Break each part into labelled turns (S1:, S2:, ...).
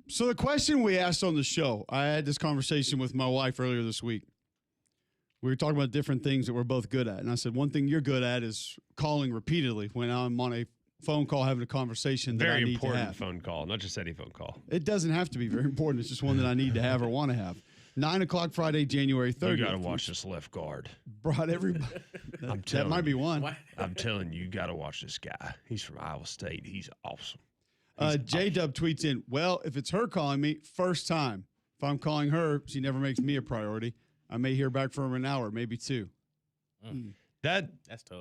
S1: So the question we asked on the show, I had this conversation with my wife earlier this week. We were talking about different things that we're both good at. And I said, one thing you're good at is calling repeatedly when I'm on a phone call having a conversation that I need to have.
S2: Very important phone call, not just any phone call.
S1: It doesn't have to be very important. It's just one that I need to have or want to have. 9 o'clock Friday, January 30th.
S2: You got to watch this left guard.
S1: Brought everybody. That might be one.
S2: What? I'm telling you, you got to watch this guy. He's from Iowa State. He's awesome.
S1: J-Dub tweets in, well, if it's her calling me, first time. If I'm calling her, she never makes me a priority. I may hear back from her an hour, maybe two.
S2: That's
S3: tough.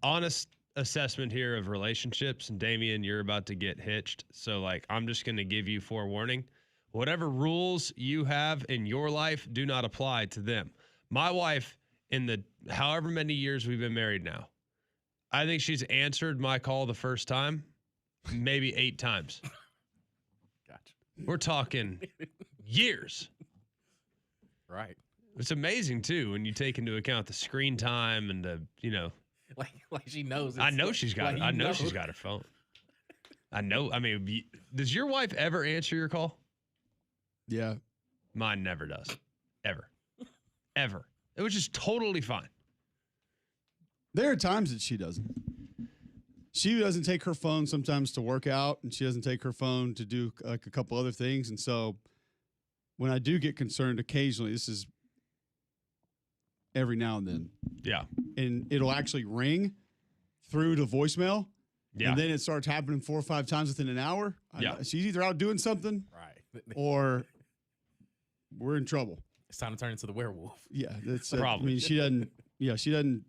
S2: Honest assessment here of relationships. And Damian, you're about to get hitched. So, like, I'm just going to give you forewarning. Whatever rules you have in your life do not apply to them. My wife, in the however many years we've been married now, I think she's answered my call the first time maybe 8 times.
S3: Gotcha.
S2: We're talking years.
S3: Right.
S2: It's amazing, too, when you take into account the screen time and the,
S3: like she knows.
S2: I know she's got it. I know she's got her phone. I know. I mean, does your wife ever answer your call?
S1: Yeah.
S2: Mine never does. Ever. Ever. It was just totally fine.
S1: There are times that she doesn't. She doesn't take her phone sometimes to work out, and she doesn't take her phone to do like a couple other things. And so when I do get concerned occasionally, this is every now and then.
S2: Yeah.
S1: And it'll actually ring through to voicemail.
S2: Yeah.
S1: And then it starts happening 4 or 5 times within an hour.
S2: Yeah.
S1: She's either out doing something.
S3: Right.
S1: Or we're in trouble.
S3: It's time to turn into the werewolf.
S1: Yeah. That's
S2: probably.
S1: I mean, she doesn't.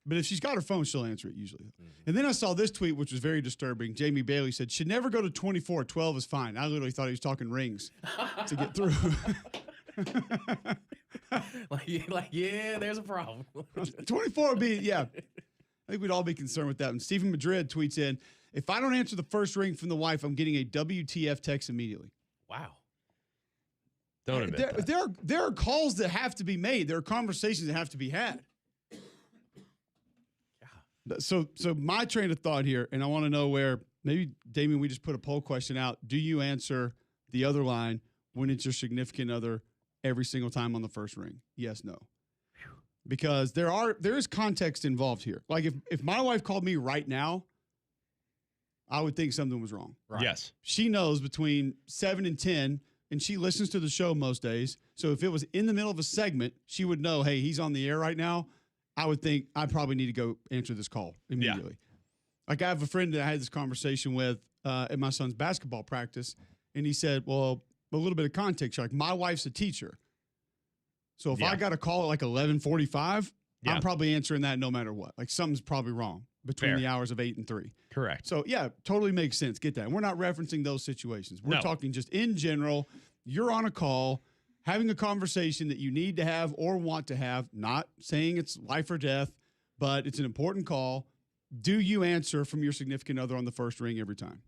S1: But if she's got her phone, she'll answer it usually. Mm-hmm. And then I saw this tweet, which was very disturbing. Jamie Bailey said, should never go to 24. 12 is fine. I literally thought he was talking rings to get through.
S3: yeah, there's a problem.
S1: 24 would be, yeah. I think we'd all be concerned with that. And Stephen Madrid tweets in, if I don't answer the first ring from the wife, I'm getting a WTF text immediately.
S3: Wow.
S2: Don't admit that.
S1: There are calls that have to be made. There are conversations that have to be had. So my train of thought here, and I want to know where, maybe, Damien, we just put a poll question out. Do you answer the other line when it's your significant other every single time on the first ring? Yes, no. Because there is context involved here. Like if my wife called me right now, I would think something was wrong.
S2: Right. Yes.
S1: She knows between 7 and 10, and she listens to the show most days. So if it was in the middle of a segment, she would know, hey, he's on the air right now. I would think I probably need to go answer this call immediately. Yeah. Like I have a friend that I had this conversation with at my son's basketball practice, and he said, well, a little bit of context. Like my wife's a teacher. So if I got a call at like 11:45, I'm probably answering that no matter what. Like something's probably wrong between the hours of 8 and 3.
S2: Correct.
S1: So yeah, totally makes sense. Get that. And we're not referencing those situations. We're talking just in general. You're on a call, having a conversation that you need to have or want to have, not saying it's life or death, but it's an important call. Do you answer from your significant other on the first ring every time?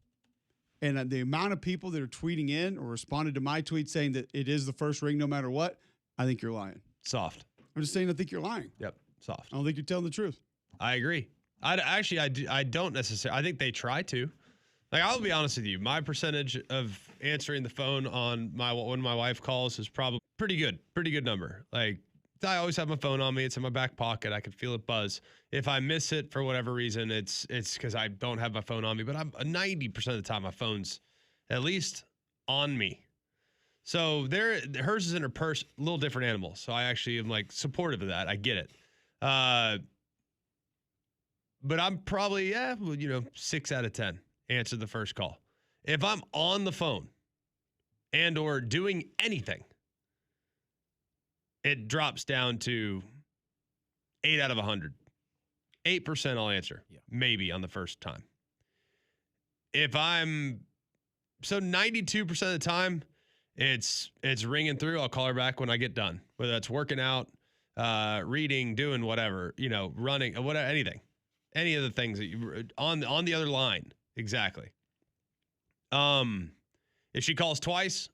S1: And the amount of people that are tweeting in or responded to my tweet saying that it is the first ring no matter what, I think you're lying.
S2: Soft.
S1: I'm just saying I think you're lying.
S2: Yep, soft.
S1: I don't think you're telling the truth.
S2: I agree. I don't necessarily. I think they try to. Like, I'll be honest with you. My percentage of answering the phone on when my wife calls is probably pretty good. Pretty good number. Like, I always have my phone on me. It's in my back pocket. I can feel it buzz. If I miss it for whatever reason, it's because I don't have my phone on me. But I'm 90% of the time, my phone's at least on me. So hers is in her purse, a little different animal. So I actually am like supportive of that. I get it. But I'm probably 6 out of 10 answer the first call. If I'm on the phone and or doing anything, it drops down to 8 out of 100. 8% I'll answer, maybe on the first time. If I'm 92% of the time, it's ringing through. I'll call her back when I get done, whether that's working out, reading, doing whatever, running, whatever, anything, any of the things that you on the other line. Exactly. If she calls twice,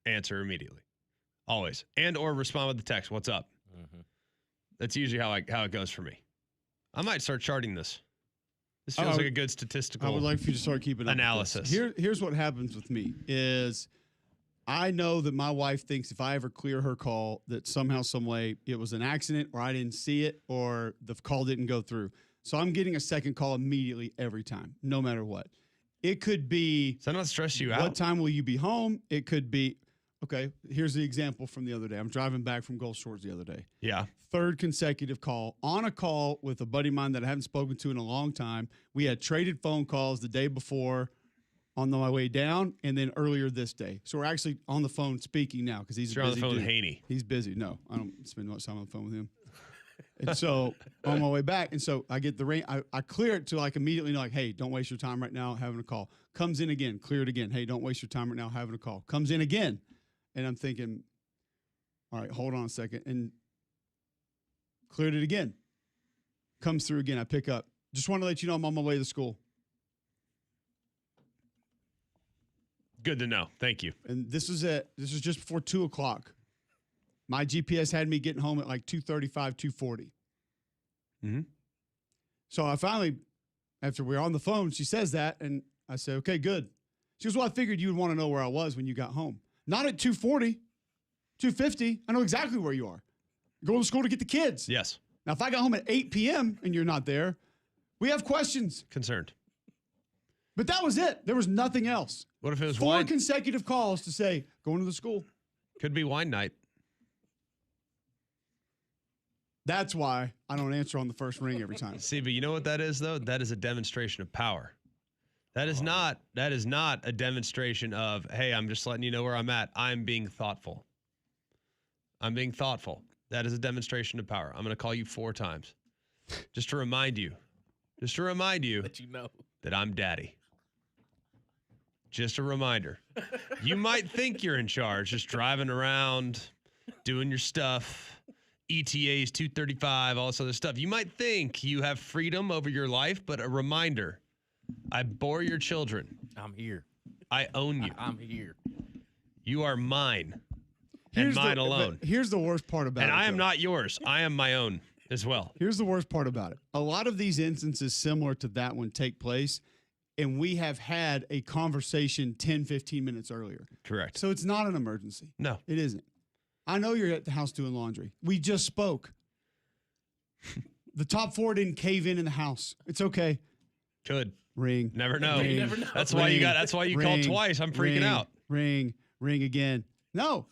S2: answer immediately, always, and or respond with the text. What's up? Mm-hmm. That's usually how it goes for me. I might start charting this. This feels like a good statistical
S1: I would like for you to start keeping up with
S2: analysis.
S1: this. Here's what happens with me is I know that my wife thinks if I ever clear her call that somehow, some way it was an accident or I didn't see it or the call didn't go through. So I'm getting a second call immediately every time, no matter what. It could be.
S2: Does that not stress you out?
S1: What time will you be home? It could be. Okay, here's the example from the other day. I'm driving back from Gulf Shores the other day.
S2: Yeah.
S1: Third consecutive call on a call with a buddy of mine that I haven't spoken to in a long time. We had traded phone calls the day before on my way down and then earlier this day. So we're actually on the phone speaking now because he's a busy
S2: on the phone
S1: dude.
S2: with Haney.
S1: He's busy. No, I don't spend much time on the phone with him. And so on my way back, and so I get the ring. I clear it to like immediately know, like, hey, don't waste your time right now having a call. Comes in again, clear it again. Hey, don't waste your time right now having a call. Comes in again. And I'm thinking, all right, hold on a second. And cleared it again. Comes through again. I pick up. Just want to let you know I'm on my way to school.
S2: Good to know. Thank you.
S1: And this was just before 2 o'clock. My GPS had me getting home at like 2:35, 2:40.
S2: Mm-hmm.
S1: So I finally, after we were on the phone, she says that, and I said, okay, good. She goes, well, I figured you would want to know where I was when you got home. Not at 2:40, 2:50. I know exactly where you are. You're going to school to get the kids.
S2: Yes.
S1: Now, if I got home at 8 p.m. and you're not there, we have questions.
S2: Concerned.
S1: But that was it. There was nothing else.
S2: What if it was
S1: 4
S2: wine?
S1: consecutive calls to say, going to the school.
S2: Could be wine night.
S1: That's why I don't answer on the first ring every time.
S2: See, but you know what that is, though? That is a demonstration of power. That is not a demonstration of, hey, I'm just letting you know where I'm at. I'm being thoughtful. I'm being thoughtful. That is a demonstration of power. I'm going to call you 4 times just to remind you
S3: Let you know.
S2: that I'm daddy. Just a reminder. You might think you're in charge, just driving around, doing your stuff, ETAs 235, all this other stuff. You might think you have freedom over your life, but a reminder, I bore your children.
S3: I'm here.
S2: I own you.
S3: I'm here.
S2: You are mine and mine alone.
S1: Here's the worst part about it.
S2: And I am
S1: though.
S2: not yours. I am my own as well.
S1: Here's the worst part about it. A lot of these instances similar to that one take place, and we have had a conversation 10, 15 minutes earlier.
S2: Correct.
S1: So it's not an emergency.
S2: No.
S1: It isn't. I know you're at the house doing laundry. We just spoke. The top 4 didn't cave in the house. It's okay.
S2: Could.
S1: Ring.
S2: Never know.
S1: Ring,
S3: You never know.
S2: That's why you called twice. I'm freaking out.
S1: Ring again. No.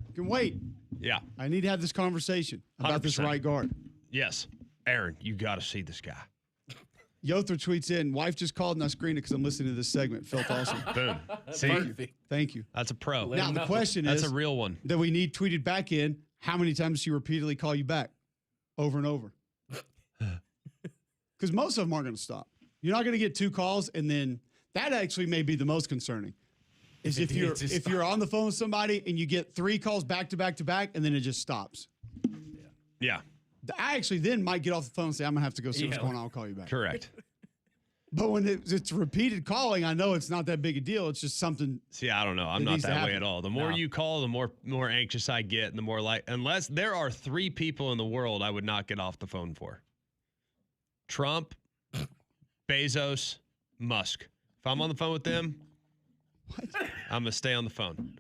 S1: You can wait.
S2: Yeah.
S1: I need to have this conversation about this
S2: 100%.
S1: right guard.
S2: Yes. Aaron, you got to see this guy.
S1: Yothra tweets in, wife just called and I screened it because I'm listening to this segment. Felt awesome.
S2: Boom. See?
S3: Perfect.
S1: Thank you.
S2: That's a pro.
S3: Let
S1: Now,
S3: him
S1: the
S3: know.
S1: question
S2: That's
S1: is
S2: a real one.
S1: that we need tweeted back in, how many times does she repeatedly call you back over and over? Because most of them aren't going to stop. You're not going to get 2 calls, and then that actually may be the most concerning. Is
S3: If it did
S1: if you're on the phone with somebody and you get 3 calls back to back to back, and then it just stops.
S2: Yeah.
S1: I actually then might get off the phone and say, I'm going to have to go see what's
S3: Yeah.
S1: going on. I'll call you back.
S2: Correct.
S1: But when it's repeated calling, I know it's not that big a deal. It's just something.
S2: See, I don't know. I'm
S1: It
S2: not
S1: needs to
S2: that way
S1: happen.
S2: at all. The more
S3: No.
S2: you call, the more anxious I get, and the more like, unless there are 3 people in the world I would not get off the phone for. Trump, Bezos, Musk. If I'm on the phone with them, I'm going to stay on the phone.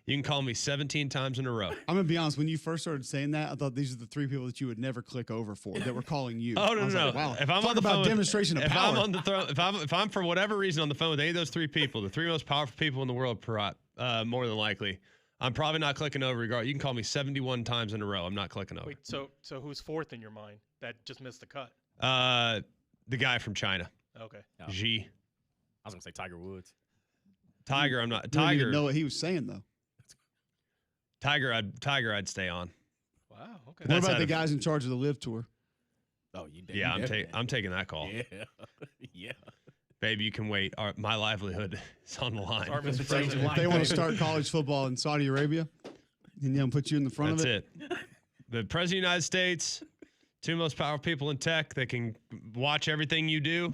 S2: You can call me 17 times in a row.
S1: I'm going to be honest. When you first started saying that, I thought these are the 3 people that you would never click over for that were calling you.
S2: Oh,
S1: I
S2: no,
S1: was
S2: no.
S1: like, wow.
S2: If I'm
S1: Talk
S2: on the
S1: about
S2: phone with-
S1: demonstration of
S2: if
S1: power.
S2: I'm on the throne, if I'm for whatever reason on the phone with any of those 3 people, the 3 most powerful people in the world, more than likely, I'm probably not clicking over. Regard, you can call me 71 times in a row. I'm not clicking over.
S4: Wait, so who's 4th in your mind that just missed the cut?
S2: The guy from China,
S4: Okay.
S3: Oh.
S2: Xi.
S3: I was gonna say Tiger Woods.
S2: Tiger, I'm not.
S1: You didn't even
S2: Tiger,
S1: know what he was saying, though.
S2: Tiger, I'd stay on.
S4: Wow. Okay.
S1: What
S2: That's
S1: about
S2: out
S1: the
S2: of-
S1: guys in charge of the Live Tour?
S3: Oh, you did.
S2: Yeah, I'm taking that call.
S3: Yeah. Yeah.
S2: Baby, you can wait. My livelihood is on the line.
S4: Sorry, Mr.
S3: If
S4: President.
S1: If they want to start college football in Saudi Arabia, and they'll put you in the front
S2: That's
S1: of it.
S2: The President of the United States, 2 most powerful people in tech that can watch everything you do.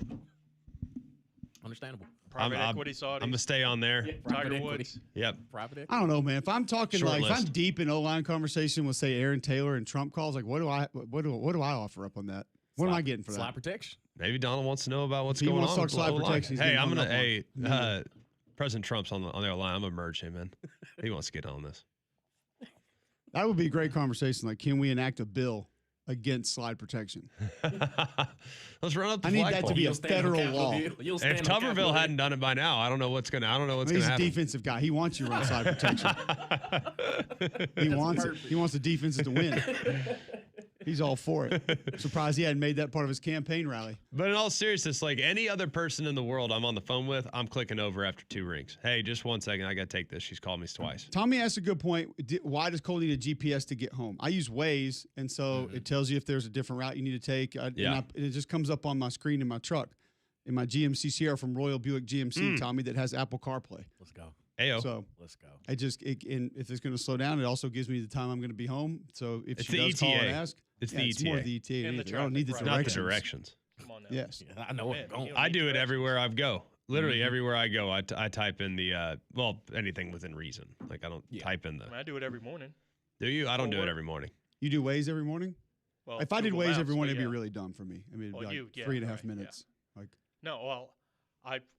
S3: Understandable.
S4: Private
S2: I'm
S4: equity Saudis.
S2: I'm going to stay on there.
S4: Tiger
S3: Private
S4: Woods.
S2: Yep.
S3: Private equity.
S1: I don't know, man. If I'm talking
S2: Short
S1: like if I'm
S2: list.
S1: deep in O-line conversation with say Aaron Taylor and Trump calls, like what do I offer up on that? What am I getting for
S3: Slide
S1: that?
S3: protection.
S2: Maybe Donald wants to know about what's
S1: He
S2: going
S1: wants
S2: on.
S1: to talk
S2: with the
S1: slide
S2: O-line.
S1: protection, he's
S2: Hey,
S1: getting
S2: I'm
S1: hung
S2: gonna.
S1: up on.
S2: President Trump's on the line. I'm gonna merge him in. He wants to get on this.
S1: That would be a great conversation. Like, can we enact a bill against slide protection?
S2: Let's run up the
S1: I need that
S2: flagpole.
S1: to be a
S3: You'll stand on
S1: federal
S3: Capitol
S1: law.
S3: Hill. You'll stand
S2: If
S3: on Capitol
S2: Tuberville
S3: Hill.
S2: hadn't done it by now, I don't know what's gonna
S1: He's a
S2: happen.
S1: defensive guy. He wants you to run slide protection. He wants it. He wants the defenses to win. He's all for it. Surprised he hadn't made that part of his campaign rally.
S2: But in all seriousness, like any other person in the world I'm on the phone with, I'm clicking over after 2 rings. Hey, just 1 second. I got to take this. She's called me twice.
S1: Tommy asked a good point. Why does Cole need a GPS to get home? I use Waze, and so it tells you if there's a different route you need to take. And it just comes up on my screen in my truck, in my GMC Sierra from Royal Buick GMC, Tommy, that has Apple CarPlay.
S3: Let's go.
S2: Ayo.
S1: So
S3: Let's go.
S1: and if it's going to slow down, it also gives me the time I'm going to be home. So if
S2: It's
S1: she
S2: the
S1: does call and
S2: ETA.
S1: ask,
S2: It's
S1: yeah,
S2: the
S1: it's more
S2: ETA.
S1: the ETA.
S4: And the
S1: I don't need the
S4: traffic,
S1: directions.
S4: right.
S2: Not the directions.
S4: Come on now.
S1: Yes.
S3: Yeah, I know where I'm
S4: Man,
S3: going.
S4: you don't
S2: I
S4: need
S2: do it
S4: directions.
S2: everywhere I go. Literally everywhere I go, I type in the, anything within reason. Like I don't type in the.
S4: I mean, I do it every morning.
S2: Do you? I don't do it
S4: Or-
S2: every morning.
S1: You do Waze every morning?
S4: Well,
S1: If I did
S4: Google
S1: Waze
S4: Maps,
S1: every morning,
S4: but
S1: it'd be
S4: yeah.
S1: really dumb for me. I mean, it'd be
S4: Well,
S1: like
S4: you- yeah,
S1: 3.5
S4: right, yeah.
S1: minutes. Like,
S4: No, well,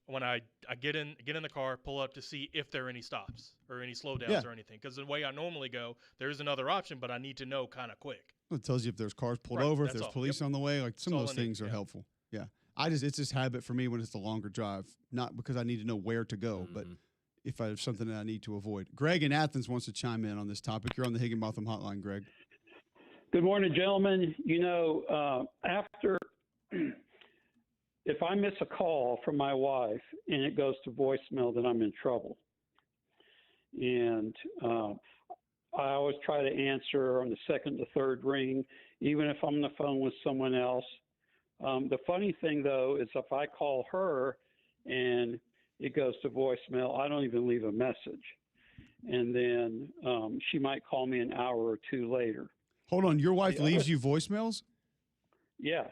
S4: when I get in the car, pull up to see if there are any stops or any slowdowns
S1: Yeah.
S4: or anything. Because the way I normally go, there is another option, but I need to know kind of quick.
S1: it tells you if there's cars pulled
S4: Right,
S1: over, if
S4: that's
S1: there's
S4: all.
S1: police on the way. Like some
S4: That's
S1: of
S4: all
S1: those
S4: I need,
S1: things are
S4: yeah.
S1: helpful. Yeah. It's just habit for me when it's a longer drive, not because I need to know where to go, but if I have something that I need to avoid. Greg in Athens wants to chime in on this topic. You're on the Higginbotham Hotline, Greg.
S5: Good morning, gentlemen. You know, after if I miss a call from my wife and it goes to voicemail, then I'm in trouble. And I always try to answer on the second to third ring, even if I'm on the phone with someone else. The funny thing, though, is if I call her and it goes to voicemail, I don't even leave a message. And then she might call me an hour or two later.
S1: Hold on. Your wife
S5: Yeah.
S1: leaves you voicemails?
S5: Yes.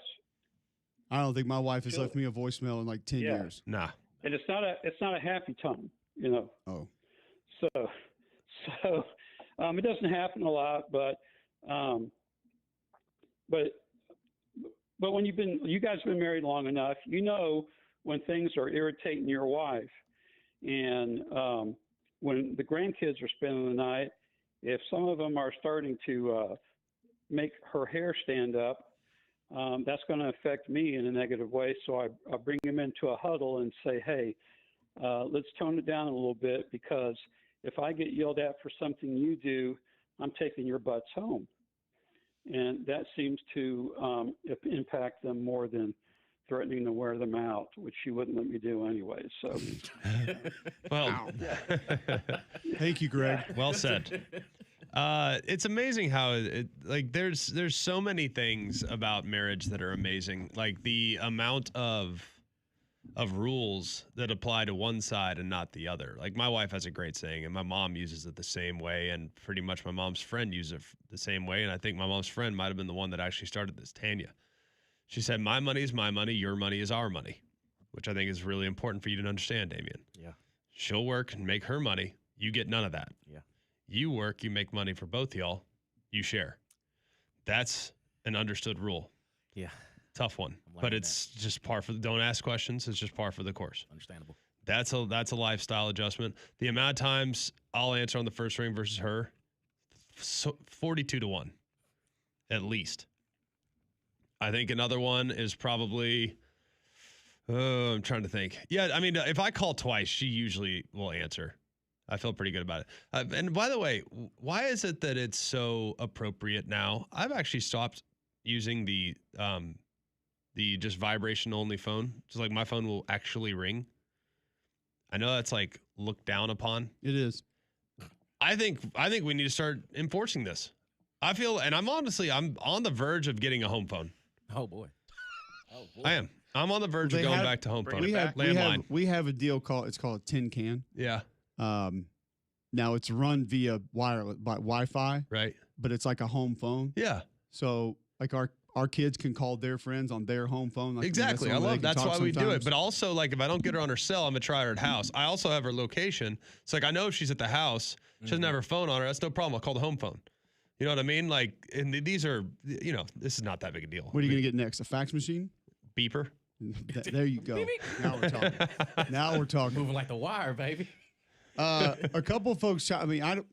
S1: I don't think my wife has left me a voicemail in like 10
S5: Yeah.
S1: years.
S2: Nah.
S5: And it's not a happy tone, you know.
S1: Oh.
S5: So it doesn't happen a lot, but when you guys have been married long enough, you know when things are irritating your wife, and when the grandkids are spending the night, if some of them are starting to make her hair stand up, that's going to affect me in a negative way. So I bring them into a huddle and say, hey, let's tone it down a little bit, because if I get yelled at for something you do, I'm taking your butts home. And that seems to impact them more than threatening to wear them out, which she wouldn't let me do anyway. So,
S2: Well,
S1: Thank you, Greg.
S2: well said. It's amazing how there's so many things about marriage that are amazing. Like the amount of rules that apply to one side and not the other. Like my wife has a great saying, and my mom uses it the same way, and pretty much my mom's friend uses it the same way. And I think my mom's friend might have been the one that actually started this, Tanya. She said, my money is my money, your money is our money, which I think is really important for you to understand, Damien.
S3: Yeah.
S2: She'll work and make her money. You get none of that.
S3: Yeah.
S2: You work, you make money for both y'all, you share. That's an understood rule.
S3: Yeah.
S2: Tough one,
S3: I'm
S2: but
S3: learning
S2: it's just par for don't ask questions. It's just par for the course.
S3: Understandable.
S2: That's a lifestyle adjustment. The amount of times I'll answer on the first ring versus her, 42-1, at least. I think another one is probably, I'm trying to think. Yeah, I mean, if I call twice, she usually will answer. I feel pretty good about it. And by the way, why is it that it's so appropriate now? I've actually stopped using the just vibration only phone. Just like my phone will actually ring. I know that's like looked down upon.
S1: It is.
S2: I think we need to start enforcing this. I feel, and I'm on the verge of getting a home phone.
S3: Oh boy. Oh boy.
S2: I am. I'm on the verge of going back to home phone.
S1: We have a deal called a tin can.
S2: Yeah.
S1: Now it's run via wireless by Wi-Fi,
S2: Right.
S1: but it's like a home phone.
S2: Yeah.
S1: So like our kids can call their friends on their home phone. Like,
S2: Exactly. I
S1: that's the only way
S2: love
S1: they can
S2: that's
S1: talk
S2: why we do it.
S1: sometimes.
S2: But also, like, if I don't get her on her cell, I'm gonna try her at house. I also have her location. It's like I know if she's at the house, she doesn't have her phone on her. That's no problem. I'll call the home phone. You know what I mean? Like, and these are, this is not that big a deal.
S1: What are you going to get next? A fax machine?
S2: beeper.
S1: There you go. Now we're talking. Now we're talking.
S3: Moving like the wire, baby.
S1: A couple of folks. I mean,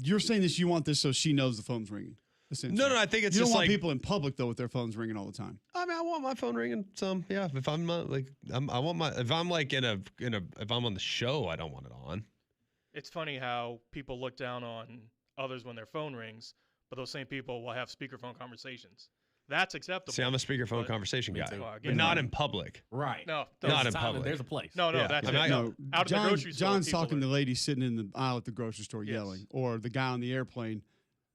S1: you're saying this. You want this so she knows the phone's ringing.
S2: No, I think it's
S1: you don't
S2: just
S1: want
S2: like
S1: people in public though with their phones ringing all the time.
S2: I mean, I want my phone ringing some. Yeah, if I'm if I'm like if I'm on the show, I don't want it on.
S4: It's funny how people look down on others when their phone rings, but those same people will have speakerphone conversations. That's acceptable.
S2: See, I'm a speakerphone
S4: but-
S2: conversation guy,
S4: too.
S2: but not in public.
S3: Right.
S4: No,
S2: Not in
S3: Silent,
S2: public.
S3: There's a place.
S4: no,
S2: Yeah.
S4: that's
S2: I mean,
S4: it.
S2: I-
S4: No. Out of the grocery store.
S1: John's
S4: people
S1: talking
S4: are-
S1: to ladies sitting in the aisle at the grocery store
S4: Yes.
S1: yelling, or the guy on the airplane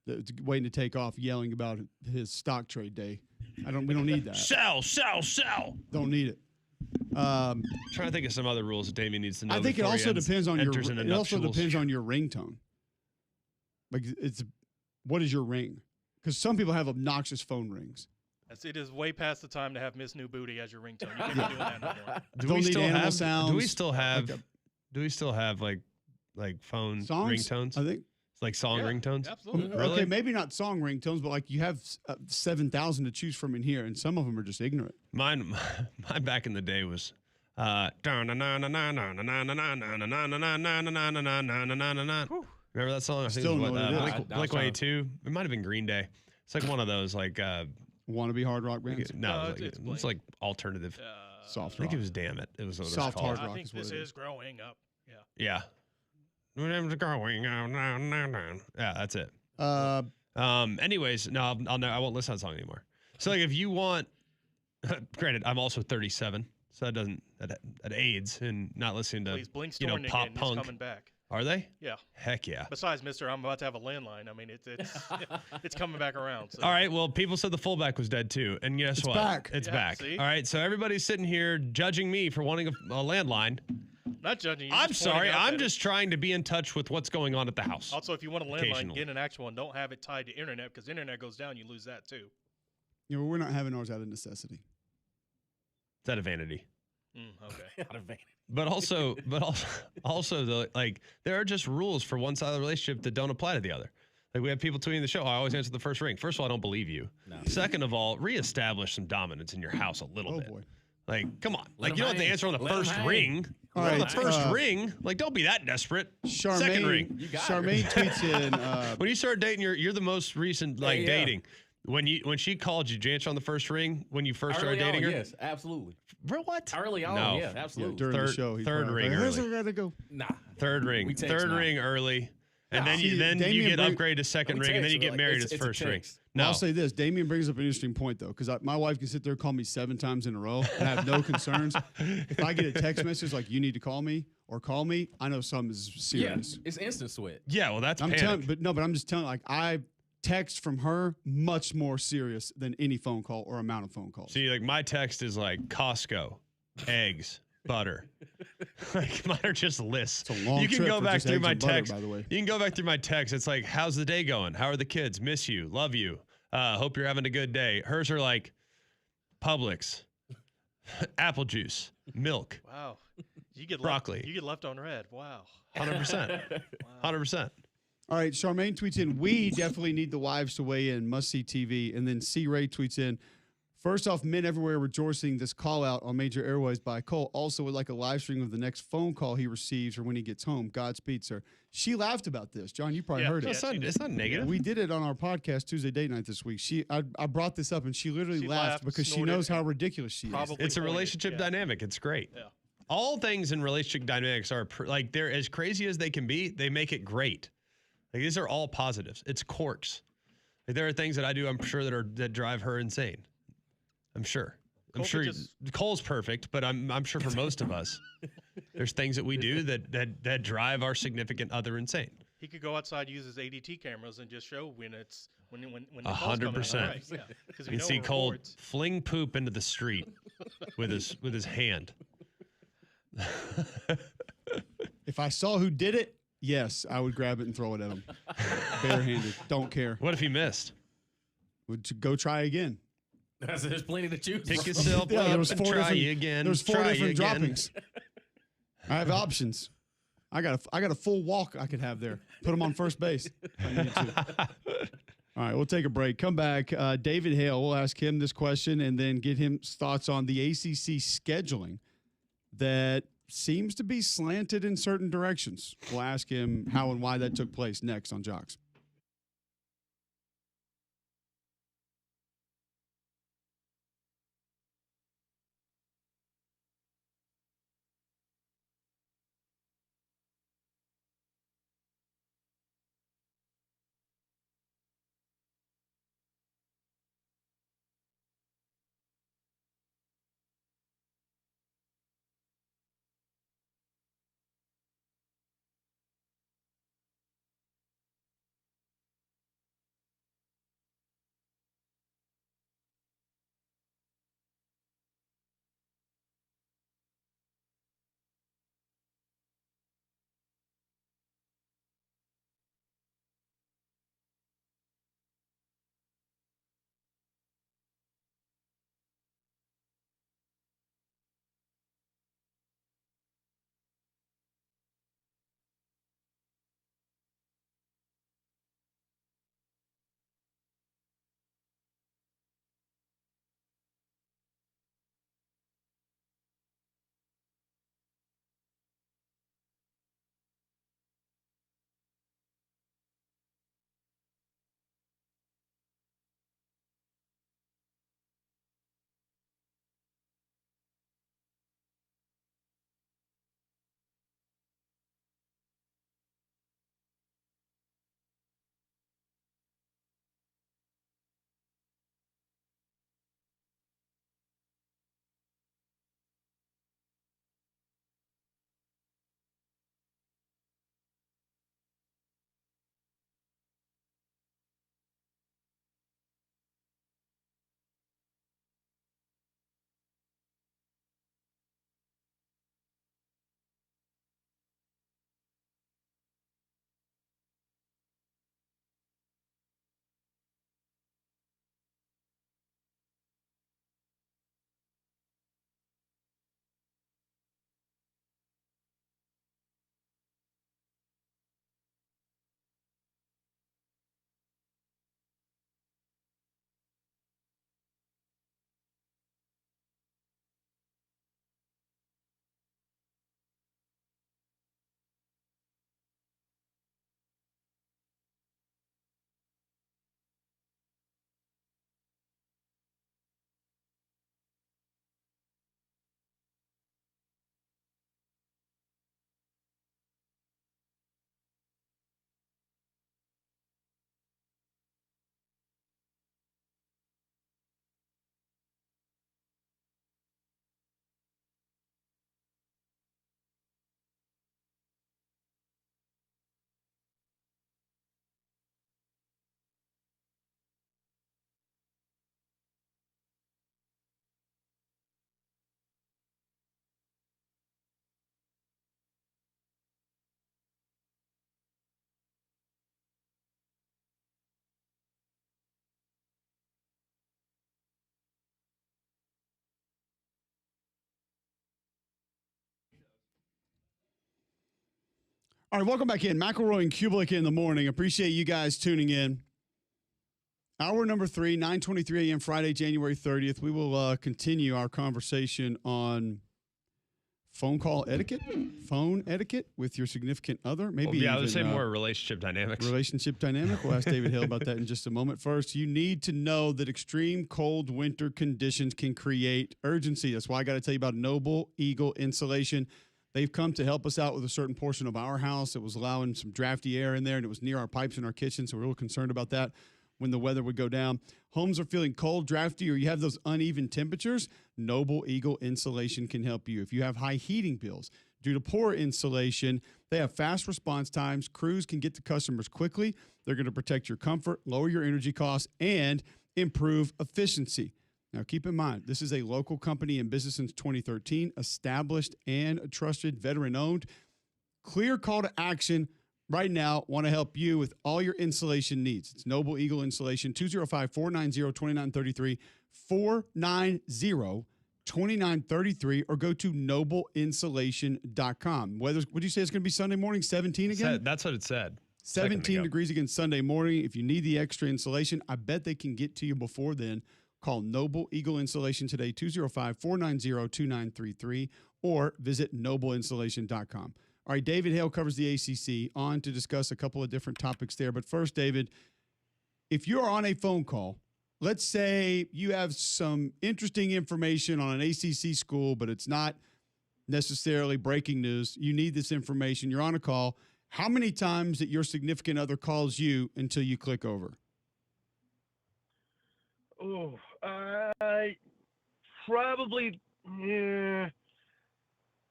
S1: that's waiting to take off yelling about his stock trade day. We don't need that.
S2: Sell.
S1: Don't need it.
S2: Trying to think of some other rules that Damien needs to know.
S1: I think it
S2: before he
S1: also depends on
S2: enters into
S1: it also
S2: nuptials.
S1: depends on your ringtone. Like what is your ring? Because some people have obnoxious phone rings.
S4: It is way past the time to have Miss New Booty as your ringtone. You can't be doing that no more.
S2: Do
S1: Don't
S2: we
S1: need
S2: still
S1: animal
S2: have?
S1: sounds,
S2: Do we still have?
S1: like
S2: do we still have like phone
S1: Songs,
S2: ringtones?
S1: I think.
S2: It's like song
S4: Yeah,
S2: ringtones.
S4: Absolutely.
S2: Really?
S1: Okay, maybe not song ringtones, but like you have 7,000 to choose from in here, and some of them are just ignorant.
S2: Mine back in the day was. Remember that song? I think
S1: Still
S2: it was
S1: know what it is.
S2: Blink 182. It might have been Green Day. It's like one of those like
S1: Wannabe hard rock bands.
S2: no,
S4: it's
S2: it's like alternative.
S1: Soft
S2: I think
S1: rock.
S2: it was Damn It. It was what
S1: Soft
S2: it was called.
S1: hard rock
S4: I think
S1: is what
S4: this
S1: it
S4: is growing up. Yeah.
S2: Yeah. Yeah, that's it. Anyways, no, I won't listen to that song anymore. So like, if you want, granted, I'm also 37, so that doesn't that aids in not listening to
S4: Please, Blink's
S2: you know
S4: touring
S2: pop
S4: again.
S2: punk.
S4: He's coming back.
S2: Are they?
S4: Yeah.
S2: Heck yeah.
S4: Besides, Mister, I'm about to have a landline. I mean, it's it's coming back around. So.
S2: All right. Well, people said the fullback was dead too, and guess
S1: It's
S2: what?
S1: back.
S2: It's
S4: Yeah,
S2: back.
S4: see?
S2: All right. So everybody's sitting here judging me for wanting a landline.
S4: Not judging you.
S2: I'm
S4: just pointing
S2: sorry.
S4: out
S2: I'm
S4: that
S2: just trying to be in touch with what's going on at the house.
S4: Also, if you want a landline,
S2: Occasionally.
S4: get an actual one. Don't have it tied to internet because internet goes down, you lose that too.
S1: You know, we're not having ours out of necessity.
S2: It's out of vanity.
S4: Okay.
S3: Out of vanity.
S2: But also, though, like there are just rules for one side of the relationship that don't apply to the other. Like we have people tweeting the show. I always answer the first ring. First of all, I don't believe you.
S3: No.
S2: Second of all, reestablish some dominance in your house a little
S1: Oh
S2: bit.
S1: boy.
S2: Like, come on.
S3: Let
S2: Like you don't
S3: 'em
S2: have to
S3: hang.
S2: answer on the
S3: Let 'em
S2: first
S3: hang.
S2: ring.
S1: All
S2: On the
S1: right,
S2: first ring, like don't be that desperate. Second ring.
S3: You got
S1: Charmaine
S3: her.
S1: tweets in.
S2: When you start dating, you're the most recent like
S3: Yeah.
S2: dating. When she called you, did you answer on the first ring when you first started
S3: Early
S2: dating
S3: on,
S2: her?
S3: yes, absolutely.
S2: Bro, what?
S3: Early on,
S2: No.
S3: yeah,
S1: Yeah,
S3: absolutely.
S1: during the
S2: Third-
S1: show. he's
S2: third
S1: probably
S2: ring
S1: like, "Where's
S2: early.
S1: I gotta go?"
S3: Nah.
S2: Third ring.
S3: We text
S2: Third
S3: now.
S2: ring early. And
S3: No.
S2: then
S1: See,
S2: you
S1: Damien
S2: get
S1: bring-
S2: upgraded to second
S3: We
S2: ring, and then
S3: text,
S2: you get
S3: like,
S2: married
S3: it's
S2: as
S3: a
S2: first ring.
S3: text.
S2: No,
S1: I'll say this: Damien brings up an interesting point though, because my wife can sit there and call me 7 times in a row and I have no concerns. If I get a text message like "you need to call me" or "call me," I know something is
S3: Yeah,
S1: serious.
S3: it's instant sweat.
S2: yeah, well, that's
S1: I'm
S2: panic.
S1: telling, but I'm just telling. Like I text from her much more serious than any phone call or amount of phone calls.
S2: See, like my text is like Costco, eggs, butter. Like mine are just lists.
S1: It's a long
S2: You can
S1: trip
S2: go
S1: for
S2: back
S1: just
S2: through
S1: eggs
S2: my
S1: and butter,
S2: text.
S1: by the way.
S2: You can go back through my text. It's like, how's the day going? How are the kids? Miss you. Love you. Hope you're having a good day. Hers are like Publix, apple juice, milk,
S4: Wow. You get
S2: Broccoli.
S4: You get left on red. Wow.
S2: 100%. 100%.
S1: All right, Charmaine tweets in, "We definitely need the wives to weigh in. Must see TV." And then C. Ray tweets in, "First off, men everywhere rejoicing this call out on Major Airways by Cole. Also would like a live stream of the next phone call he receives or when he gets home. Godspeed, sir." She laughed about this. John, you probably
S4: Yeah,
S1: heard
S4: yeah.
S1: it.
S2: It's not negative.
S1: We did it on our podcast Tuesday date night this week. I brought this up and she literally
S4: She
S1: laughed
S4: laughed,
S1: because she
S4: snorted,
S1: knows how
S4: and
S1: ridiculous she is.
S4: probably
S2: It's a
S4: pointed,
S2: relationship
S4: yeah.
S2: dynamic. It's great.
S4: Yeah.
S2: All things in relationship dynamics are like they're as crazy as they can be. They make it great. Like these are all positives. It's quirks. Like there are things that I do, I'm sure that drive her insane. I'm sure. I'm
S4: Cole
S2: sure
S4: could just-
S2: Cole's perfect, but I'm sure for most of us, there's things that we do that drive our significant other insane.
S4: He could go outside, use his ADT cameras, and just show when the call's
S2: 100%.
S4: coming in. Right, yeah. 'Cause we
S2: You
S4: know
S2: see
S4: it
S2: Cole
S4: records.
S2: fling poop into the street with his hand.
S1: If I saw who did it, yes, I would grab it and throw it at him. Barehanded. Don't care.
S2: What if he missed?
S1: Would you go try again?
S3: There's plenty to choose
S2: Pick
S3: from.
S2: yourself
S1: Yeah, there
S2: up
S1: was
S2: and
S1: 4
S2: try
S1: different-
S2: you again.
S1: There's 4
S2: try you
S1: different
S2: again.
S1: droppings. I have options. I got a full walk I could have there. Put him on first base if I needed to. All right, we'll take a break. Come back. David Hale, we'll ask him this question and then get his thoughts on the ACC scheduling that seems to be slanted in certain directions. We'll ask him how and why that took place next on Jocks. All right, welcome back in. McElroy and Cubelic in the morning. Appreciate you guys tuning in. Hour number 3, 9:23 a.m. Friday, January 30th. We will continue our conversation on phone call etiquette, phone etiquette with your significant other. Maybe
S2: I
S1: even,
S2: would say more relationship dynamics.
S1: Relationship dynamic. We'll ask David Hale about that in just a moment. First, you need to know that extreme cold winter conditions can create urgency. That's why I got to tell you about Noble Eagle Insulation. They've come to help us out with a certain portion of our house that was allowing some drafty air in there, and it was near our pipes in our kitchen, so we're a little concerned about that when the weather would go down. Homes are feeling cold, drafty, or you have those uneven temperatures, Noble Eagle Insulation can help you. If you have high heating bills due to poor insulation, they have fast response times. Crews can get to customers quickly. They're going to protect your comfort, lower your energy costs, and improve efficiency. Now, keep in mind, this is a local company in business since 2013, established and trusted, veteran-owned. Clear call to action right now. Want to help you with all your insulation needs. It's Noble Eagle Insulation, 205-490-2933, 490-2933, or go to nobleinsulation.com. Would you say it's going to be Sunday morning, 17 again?
S2: That's what it said. Second to
S1: 17
S2: go.
S1: degrees again Sunday morning. If you need the extra insulation, I bet they can get to you before then. Call Noble Eagle Insulation today, 205-490-2933, or visit nobleinsulation.com. All right, David Hale covers the ACC, on to discuss a couple of different topics there. But first, David, if you're on a phone call, let's say you have some interesting information on an ACC school, but it's not necessarily breaking news. You need this information. You're on a call. How many times that your significant other calls you until you click over?
S6: Oh, probably. Yeah.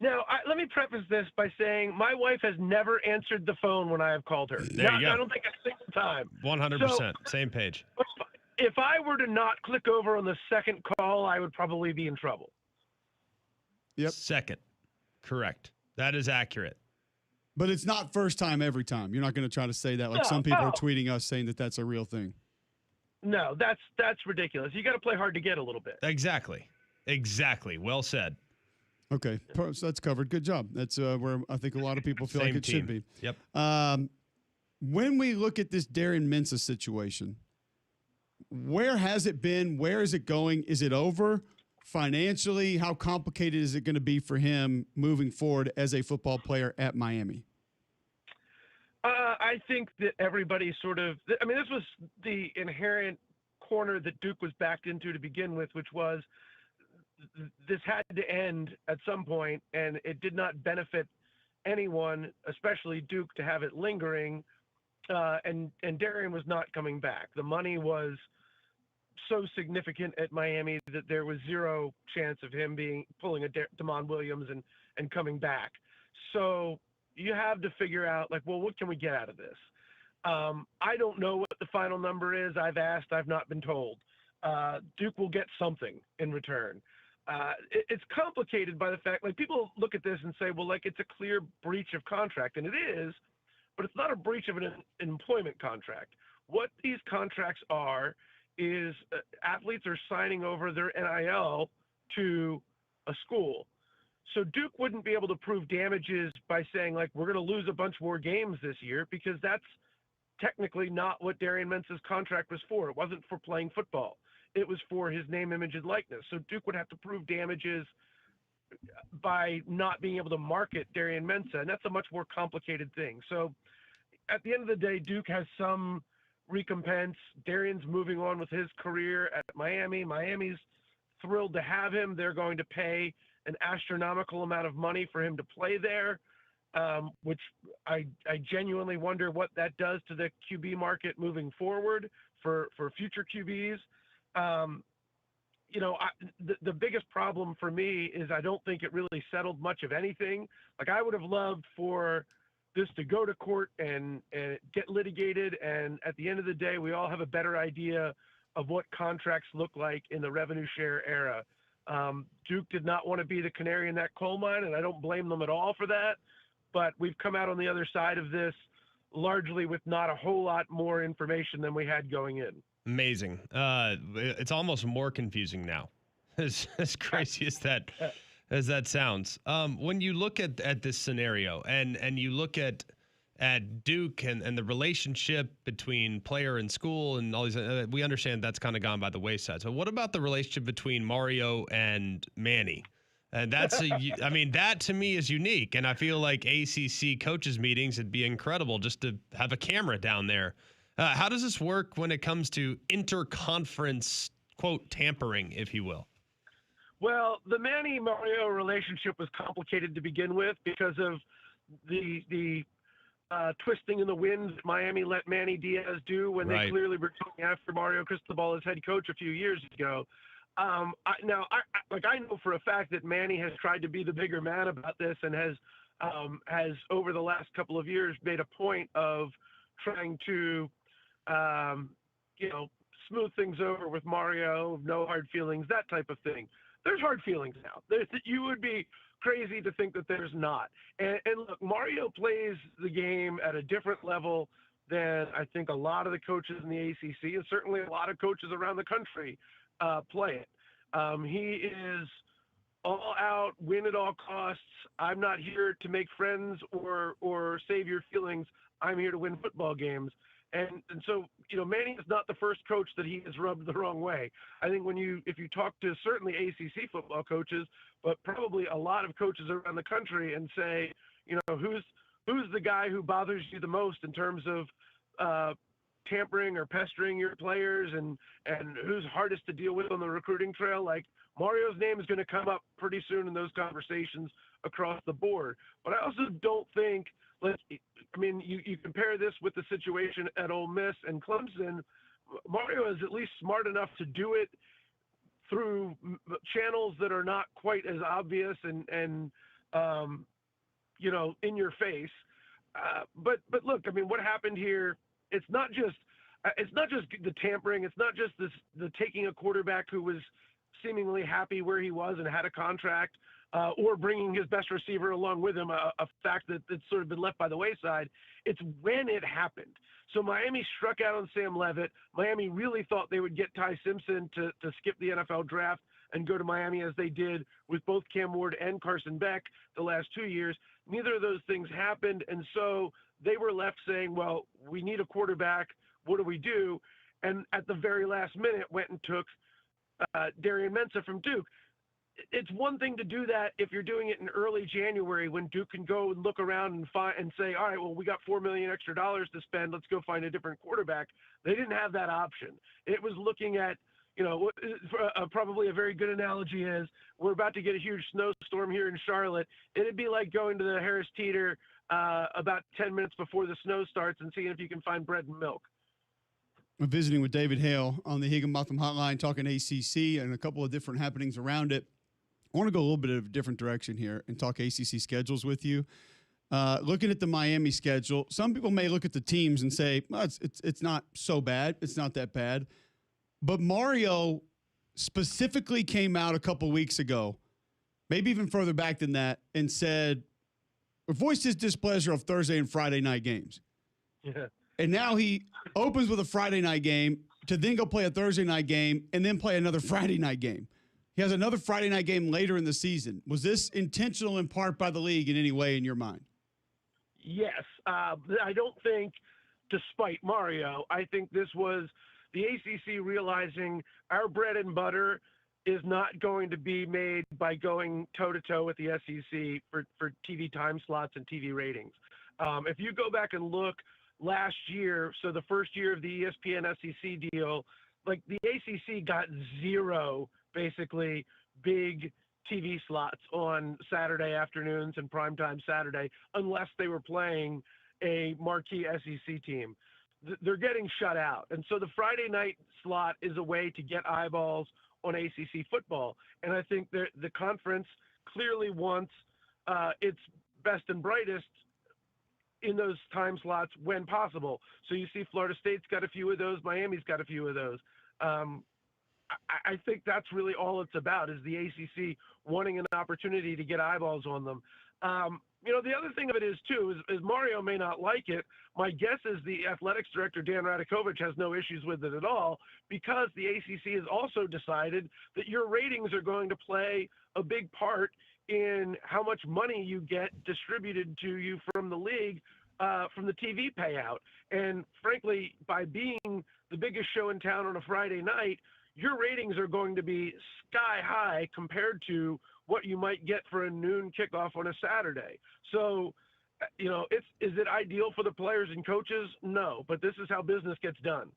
S6: Now, let me preface this by saying my wife has never answered the phone when I have called her.
S2: There you go.
S6: I don't think a single time.
S2: 100%. Same page.
S6: If I were to not click over on the second call, I would probably be in trouble.
S1: Yep.
S2: Second. Correct. That is accurate.
S1: But it's not first time every time. You're not going to try to say that like some people are tweeting us saying that that's a real thing.
S6: No, that's ridiculous. You got to play hard to get a little bit.
S2: Exactly. Well said.
S1: Okay, so that's covered. Good job. That's where I think a lot of people feel
S2: Same
S1: like it
S2: team.
S1: should be.
S2: Yep.
S1: When we look at this Darian Mensah situation, where has it been? Where is it going? Is it over? Financially, how complicated is it going to be for him moving forward as a football player at Miami?
S6: I think that everybody sort of – I mean, this was the inherent corner that Duke was backed into to begin with, which was this had to end at some point, and it did not benefit anyone, especially Duke, to have it lingering, and Darian was not coming back. The money was so significant at Miami that there was zero chance of him pulling a Damon Williams and coming back. So you have to figure out, like, well, what can we get out of this? I don't know what the final number is. I've asked. I've not been told. Duke will get something in return. It's complicated by the fact, like, people look at this and say, well, like, it's a clear breach of contract, and it is, but it's not a breach of an employment contract. What these contracts are is athletes are signing over their NIL to a school. So Duke wouldn't be able to prove damages by saying, like, we're going to lose a bunch more games this year, because that's technically not what Darian Mensah's contract was for. It wasn't for playing football. It was for his name, image, and likeness. So Duke would have to prove damages by not being able to market Darian Mensah, and that's a much more complicated thing. So at the end of the day, Duke has some recompense. Darian's moving on with his career at Miami. Miami's thrilled to have him. They're going to pay an astronomical amount of money for him to play there, which I genuinely wonder what that does to the QB market moving forward for future QBs. The biggest problem for me is I don't think it really settled much of anything. Like, I would have loved for this to go to court and get litigated, and at the end of the day, we all have a better idea of what contracts look like in the revenue share era. Duke did not want to be the canary in that coal mine, and I don't blame them at all for that. But we've come out on the other side of this largely with not a whole lot more information than we had going in.
S2: Amazing. It's almost more confusing now, as crazy as that sounds. When you look at this scenario and you look at Duke and the relationship between player and school and all these, we understand that's kind of gone by the wayside. So what about the relationship between Mario and Manny? And that's, that to me is unique. And I feel like ACC coaches meetings, it'd be incredible just to have a camera down there. How does this work when it comes to interconference, quote, tampering, if you will?
S6: Well, the Manny-Mario relationship was complicated to begin with because of the twisting in the wind that Miami let Manny Diaz do when they clearly were going after Mario Cristobal as head coach a few years ago. I know for a fact that Manny has tried to be the bigger man about this and has over the last couple of years made a point of trying to, smooth things over with Mario, no hard feelings, that type of thing. There's hard feelings now. You would be crazy to think that there's not. And look, Mario plays the game at a different level than I think a lot of the coaches in the ACC and certainly a lot of coaches around the country play it. He is all out, win at all costs. I'm not here to make friends or save your feelings. I'm here to win football games. And so, Manning is not the first coach that he has rubbed the wrong way. I think if you talk to certainly ACC football coaches, but probably a lot of coaches around the country and say, who's the guy who bothers you the most in terms of tampering or pestering your players and who's hardest to deal with on the recruiting trail, like Mario's name is going to come up pretty soon in those conversations across the board. But I also don't think, you compare this with the situation at Ole Miss and Clemson, Mario is at least smart enough to do it through channels that are not quite as obvious and in your face. But look, what happened here, it's not just the tampering. It's not just the taking a quarterback who was seemingly happy where he was and had a contract, or bringing his best receiver along with him, a fact that's sort of been left by the wayside. It's when it happened. So Miami struck out on Sam Levitt. Miami really thought they would get Ty Simpson to skip the NFL draft and go to Miami, as they did with both Cam Ward and Carson Beck the last 2 years. Neither of those things happened, and so they were left saying, well, we need a quarterback. What do we do? And at the very last minute went and took Darian Mensah from Duke. It's one thing to do that if you're doing it in early January when Duke can go and look around and say, all right, well, we got $4 million extra to spend. Let's go find a different quarterback. They didn't have that option. It was looking at, probably a very good analogy is we're about to get a huge snowstorm here in Charlotte. It'd be like going to the Harris Teeter about 10 minutes before the snow starts and seeing if you can find bread and milk.
S1: We're visiting with David Hale on the Higginbotham Hotline, talking ACC and a couple of different happenings around it. I want to go a little bit of a different direction here and talk ACC schedules with you. Looking at the Miami schedule, some people may look at the teams and say, well, it's not so bad. It's not that bad. But Mario specifically came out a couple weeks ago, maybe even further back than that, and said, voiced his displeasure of Thursday and Friday night games.
S6: Yeah.
S1: And now he opens with a Friday night game to then go play a Thursday night game and then play another Friday night game. He has another Friday night game later in the season. Was this intentional in part by the league in any way in your mind?
S6: Yes. I don't think, despite Mario, I think this was the ACC realizing our bread and butter is not going to be made by going toe-to-toe with the SEC for TV time slots and TV ratings. If you go back and look last year, so the first year of the ESPN SEC deal, like the ACC got zero, basically, big TV slots on Saturday afternoons and primetime Saturday, unless they were playing a marquee SEC team. They're getting shut out. And so the Friday night slot is a way to get eyeballs on ACC football. And I think the conference clearly wants its best and brightest in those time slots when possible. So you see Florida State's got a few of those. Miami's got a few of those. I think that's really all it's about, is the ACC wanting an opportunity to get eyeballs on them. The other thing of it is, too, is Mario may not like it. My guess is the athletics director, Dan Radakovich, has no issues with it at all, because the ACC has also decided that your ratings are going to play a big part in how much money you get distributed to you from the league, from the TV payout. And frankly, by being the biggest show in town on a Friday night, your ratings are going to be sky high compared to what you might get for a noon kickoff on a Saturday. So, is it ideal for the players and coaches? No, but this is how business gets done.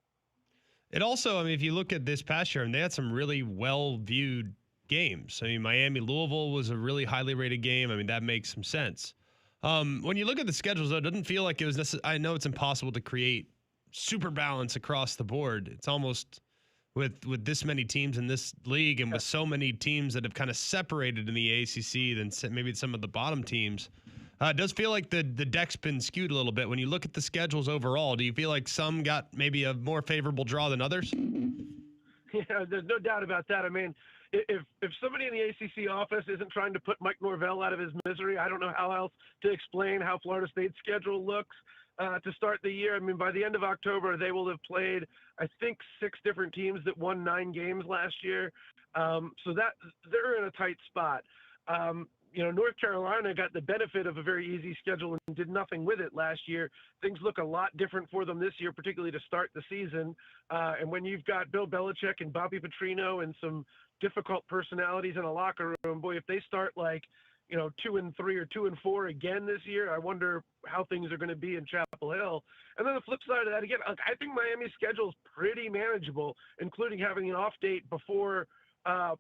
S2: It also, if you look at this past year, and they had some really well-viewed games. Miami-Louisville was a really highly rated game. That makes some sense. When you look at the schedules, though, it doesn't feel like it was necessary. I know it's impossible to create super balance across the board. It's almost with this many teams in this league and with so many teams that have kind of separated in the ACC than maybe some of the bottom teams. It does feel like the deck's been skewed a little bit. When you look at the schedules overall, do you feel like some got maybe a more favorable draw than others?
S6: Yeah, there's no doubt about that. If somebody in the ACC office isn't trying to put Mike Norvell out of his misery, I don't know how else to explain how Florida State's schedule looks to start the year. By the end of October, they will have played, I think, 6 different teams that won 9 games last year. So that they're in a tight spot. North Carolina got the benefit of a very easy schedule and did nothing with it last year. Things look a lot different for them this year, particularly to start the season. And when you've got Bill Belichick and Bobby Petrino and some difficult personalities in a locker room, boy, if they start 2-3 or 2-4 again this year, I wonder how things are going to be in Chapel Hill. And then the flip side of that, again, I think Miami's schedule is pretty manageable, including having an off date before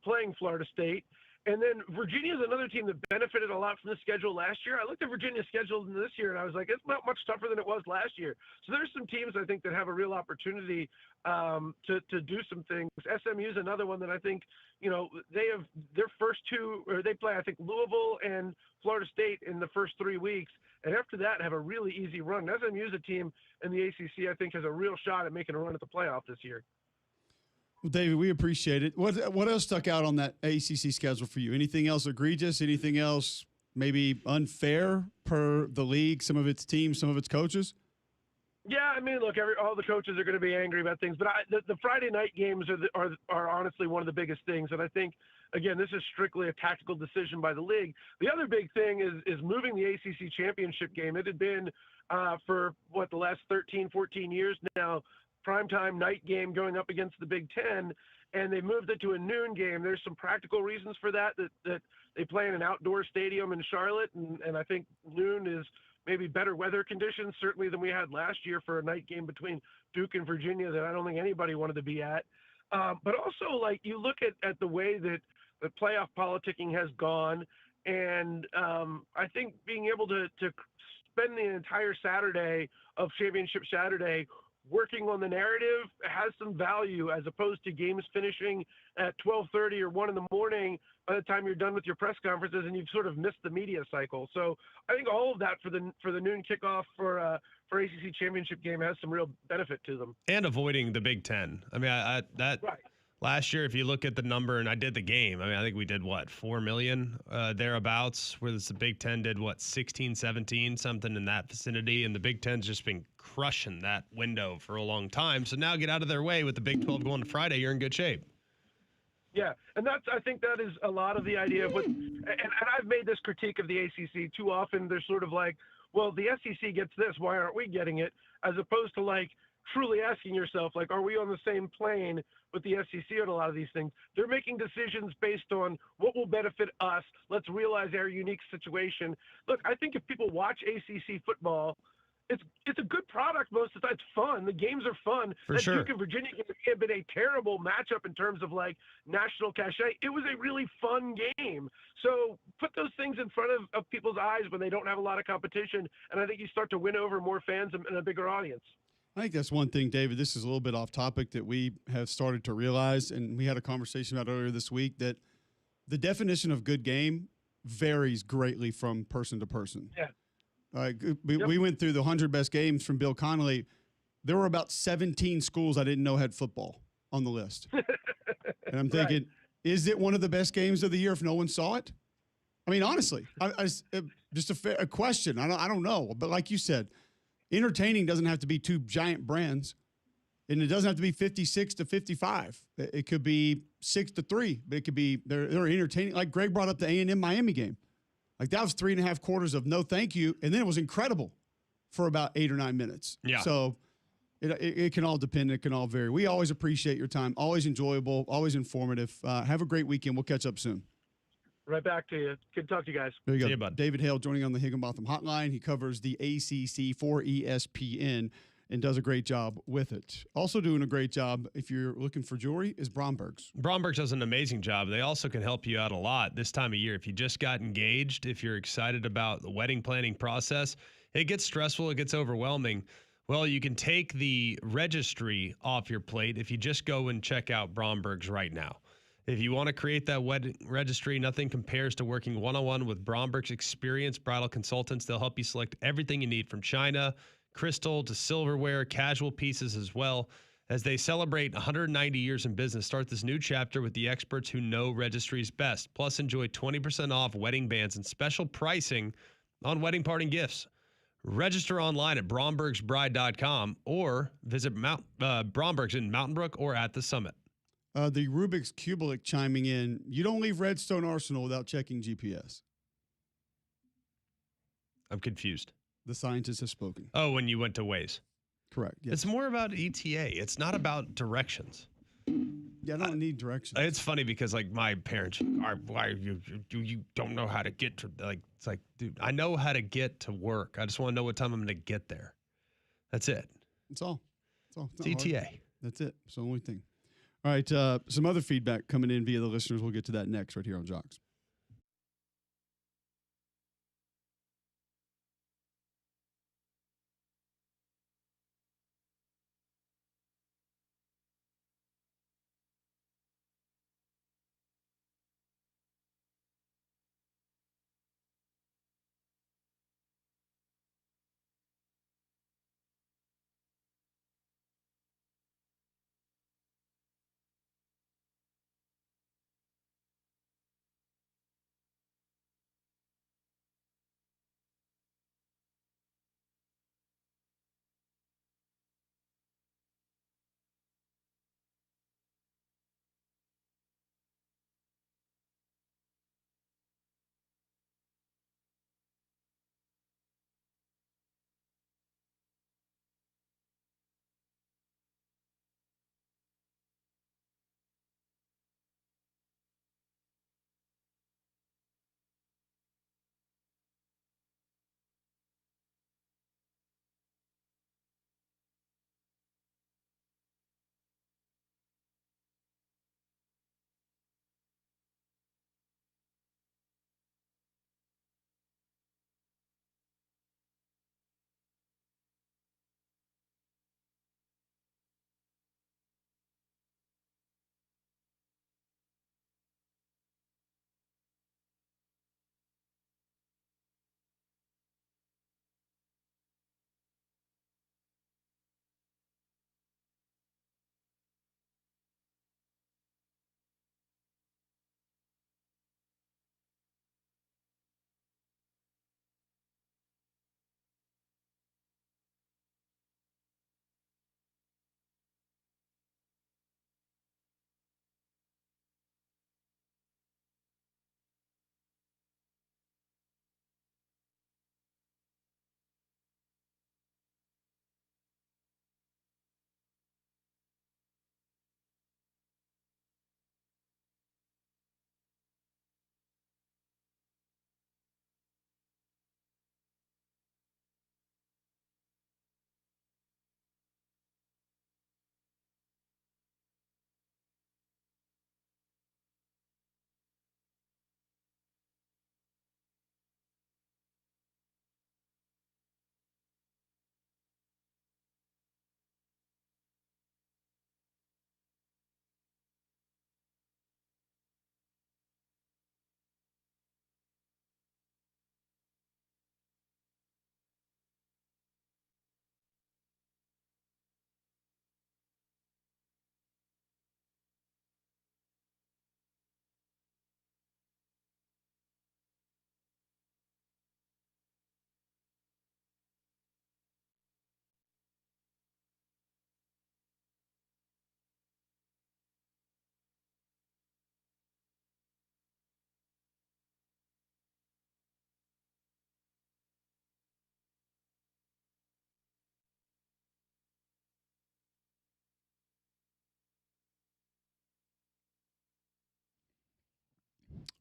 S6: playing Florida State. And then Virginia is another team that benefited a lot from the schedule last year. I looked at Virginia's schedule this year, and I was like, it's not much tougher than it was last year. So there's some teams, I think, that have a real opportunity to do some things. SMU is another one that I think, they have their first two, or they play, I think, Louisville and Florida State in the first 3 weeks. And after that, have a really easy run. SMU is a team in the ACC, I think, has a real shot at making a run at the playoff this year.
S1: Well, David, we appreciate it. What else stuck out on that ACC schedule for you? Anything else egregious? Anything else maybe unfair per the league, some of its teams, some of its coaches?
S6: Yeah, I mean, look, all the coaches are going to be angry about things, but the Friday night games are honestly one of the biggest things. And I think, again, this is strictly a tactical decision by the league. The other big thing is moving the ACC championship game. It had been for the last 13, 14 years now, primetime night game going up against the Big Ten, and they moved it to a noon game. There's some practical reasons for that they play in an outdoor stadium in Charlotte, and I think noon is maybe better weather conditions, certainly than we had last year for a night game between Duke and Virginia that I don't think anybody wanted to be at. But also, you look at the way that the playoff politicking has gone, and I think being able to spend the entire Saturday of Championship Saturday working on the narrative has some value, as opposed to games finishing at 12:30 or 1 in the morning by the time you're done with your press conferences and you've sort of missed the media cycle. So I think all of that for the noon kickoff for ACC championship game has some real benefit to them.
S2: And avoiding the Big Ten. I mean, that
S6: right.
S2: Last year, if you look at the number, and I did the game, I mean, I think we did, 4 million thereabouts, whereas the Big Ten did, 16, 17, something in that vicinity. And the Big Ten's just been crushing that window for a long time. So now get out of their way with the Big 12 going to Friday. You're in good shape.
S6: Yeah, and I think that is a lot of the idea of what, and I've made this critique of the ACC too often. They're sort of like, well, the SEC gets this, why aren't we getting it? As opposed to truly asking yourself, are we on the same plane with the SEC on a lot of these things? They're making decisions based on what will benefit us. Let's realize our unique situation. Look, I think if people watch ACC football, it's a good product most of the time. It's fun. The games are fun.
S2: For sure.
S6: Duke and Virginia game have been a terrible matchup in terms of national cachet. It was a really fun game. So put those things in front of people's eyes when they don't have a lot of competition, and I think you start to win over more fans and a bigger audience.
S1: I think that's one thing, David. This is a little bit off topic that we have started to realize, and we had a conversation about earlier this week, that the definition of good game varies greatly from person to person.
S6: Yeah.
S1: We went through the 100 best games from Bill Connolly. There were about 17 schools I didn't know had football on the list. And I'm thinking, right. Is it one of the best games of the year if no one saw it? I mean, honestly, just a question. I don't know. But like you said, entertaining doesn't have to be two giant brands, and it doesn't have to be 56-55. It could be 6-3, but it could be they're entertaining. Like Greg brought up the A&M Miami game. That was 3.5 quarters of no thank you, and then it was incredible for about 8 or 9 minutes.
S2: Yeah.
S1: So it can all depend. It can all vary. We always appreciate your time. Always enjoyable. Always informative. Have a great weekend. We'll catch up soon.
S6: Right back to you. Good to talk to you guys.
S1: There you go.
S2: See you, bud.
S1: David Hale joining on the Higginbotham Hotline. He covers the ACC for ESPN and does a great job with it. Also doing a great job, if you're looking for jewelry, is Bromberg's.
S2: Bromberg's does an amazing job. They also can help you out a lot this time of year. If you just got engaged, if you're excited about the wedding planning process, it gets stressful, it gets overwhelming. Well, you can take the registry off your plate if you just go and check out Bromberg's right now. If you want to create that wedding registry, nothing compares to working one-on-one with Bromberg's experienced bridal consultants. They'll help you select everything you need, from china, crystal to silverware, casual pieces as well. As they celebrate 190 years in business, start this new chapter with the experts who know registries best. Plus, enjoy 20% off wedding bands and special pricing on wedding party gifts. Register online at brombergsbride.com or visit Bromberg's in Mountain Brook or at the Summit.
S1: The Rubik's Cubelic chiming in. You don't leave Redstone Arsenal without checking GPS.
S2: I'm confused.
S1: The scientists have spoken.
S2: Oh, when you went to Waze.
S1: Correct. Yes.
S2: It's more about ETA. It's not about directions.
S1: Yeah, I don't need directions.
S2: It's funny because like my parents are, why you don't know how to get to, like, it's like, dude, I know how to get to work. I just want to know what time I'm going to get there. That's it.
S1: That's all. That's all.
S2: It's
S1: not
S2: ETA.
S1: hard. That's it. It's the only thing. All right. Some other feedback coming in via the listeners. We'll get to that next right here on Jocks.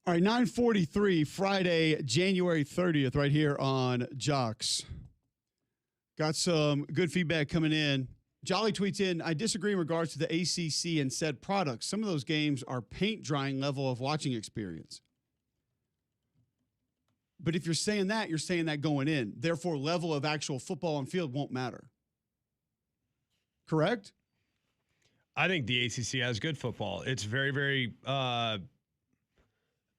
S1: All right, 9:43, Friday, January 30th, right here on Jocks. Got some good feedback coming in. Jolly tweets in, I disagree in regards to the ACC and said products. Some of those games are paint drying level of watching experience. But if you're saying that, you're saying that going in. Therefore, level of actual football on field won't matter. Correct?
S2: I think the ACC has good football. It's very, very.